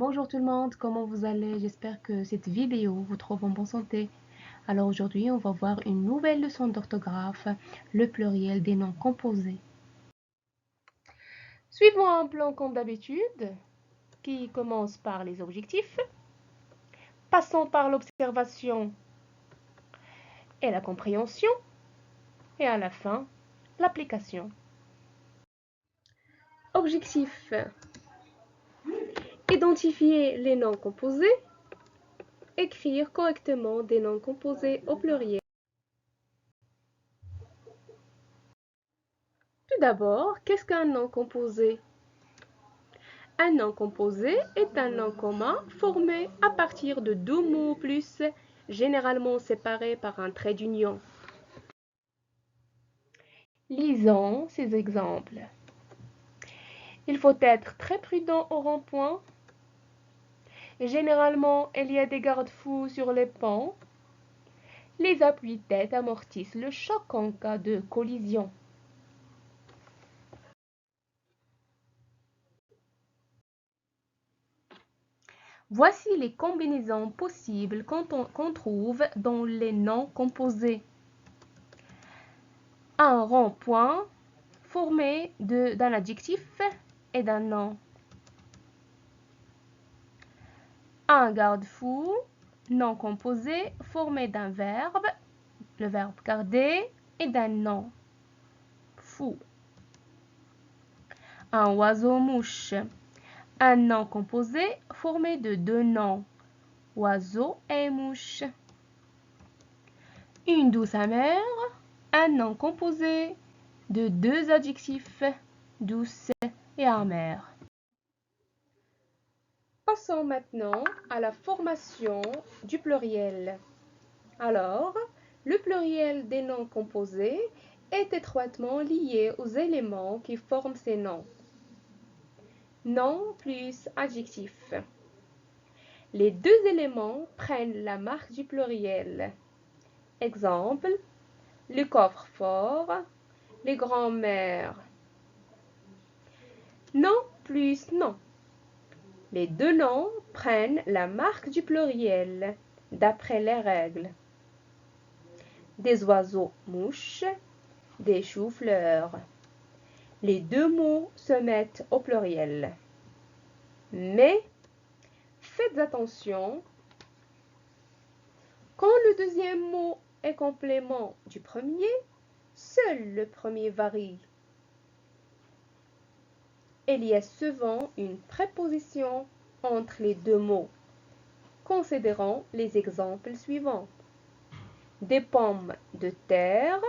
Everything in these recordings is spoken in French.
Bonjour tout le monde, comment vous allez? J'espère que cette vidéo vous trouve en bonne santé. Alors aujourd'hui, on va voir une nouvelle leçon d'orthographe, le pluriel des noms composés. Suivons un plan comme d'habitude, qui commence par les objectifs, passons par l'observation et la compréhension, et à la fin, l'application. Objectif. Identifier les noms composés. Écrire correctement des noms composés au pluriel. Tout d'abord, qu'est-ce qu'un nom composé? Un nom composé est un nom commun formé à partir de deux mots ou plus, généralement séparés par un trait d'union. Lisons ces exemples. Il faut être très prudent au rond-point. Généralement, il y a des garde-fous sur les ponts. Les appuis-têtes amortissent le choc en cas de collision. Voici les combinaisons possibles qu'on trouve dans les noms composés. Un rond-point formé d'un adjectif et d'un nom. Un garde-fou non composé formé d'un verbe, le verbe garder, et d'un nom. Fou. Un oiseau-mouche. Un nom composé formé de deux noms, oiseau et mouche. Une douce amère. Un nom composé de deux adjectifs, douce et amère. Passons maintenant à la formation du pluriel. Alors, le pluriel des noms composés est étroitement lié aux éléments qui forment ces noms. Nom plus adjectif. Les deux éléments prennent la marque du pluriel. Exemple, le coffre-fort, les grands-mères. Nom plus nom. Les deux noms prennent la marque du pluriel, d'après les règles. Des oiseaux-mouches, des choux-fleurs. Les deux mots se mettent au pluriel. Mais, faites attention, quand le deuxième mot est complément du premier, seul le premier varie. Il y a souvent une préposition entre les deux mots. Considérons les exemples suivants. Des pommes de terre.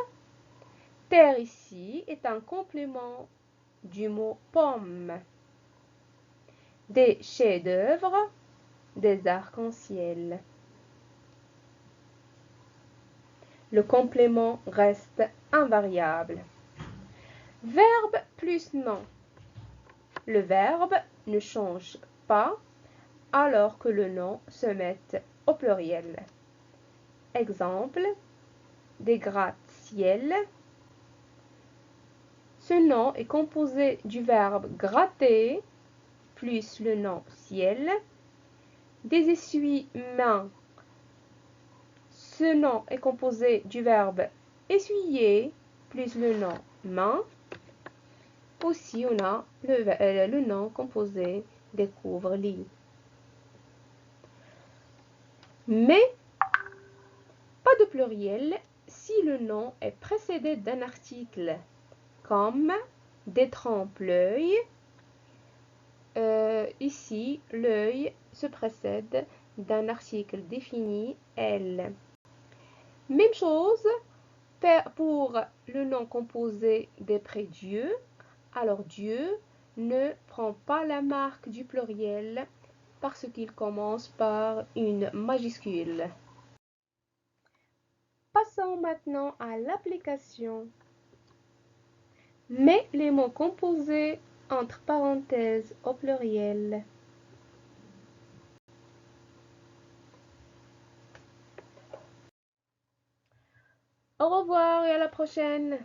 Terre ici est un complément du mot pomme. Des chefs-d'œuvre, des arcs-en-ciel. Le complément reste invariable. Verbe plus nom. Le verbe ne change pas alors que le nom se met au pluriel. Exemple, des gratte-ciel. Ce nom est composé du verbe gratter plus le nom ciel. Des essuie-mains. Ce nom est composé du verbe essuyer plus le nom main. Aussi, on a le nom composé des couvre-lits. Mais pas de pluriel si le nom est précédé d'un article, comme des trompe-l'œil. Ici, l'œil se précède d'un article défini elle. Même chose pour le nom composé des prédieux. Alors Dieu ne prend pas la marque du pluriel parce qu'il commence par une majuscule. Passons maintenant à l'application. Mets les mots composés entre parenthèses au pluriel. Au revoir et à la prochaine!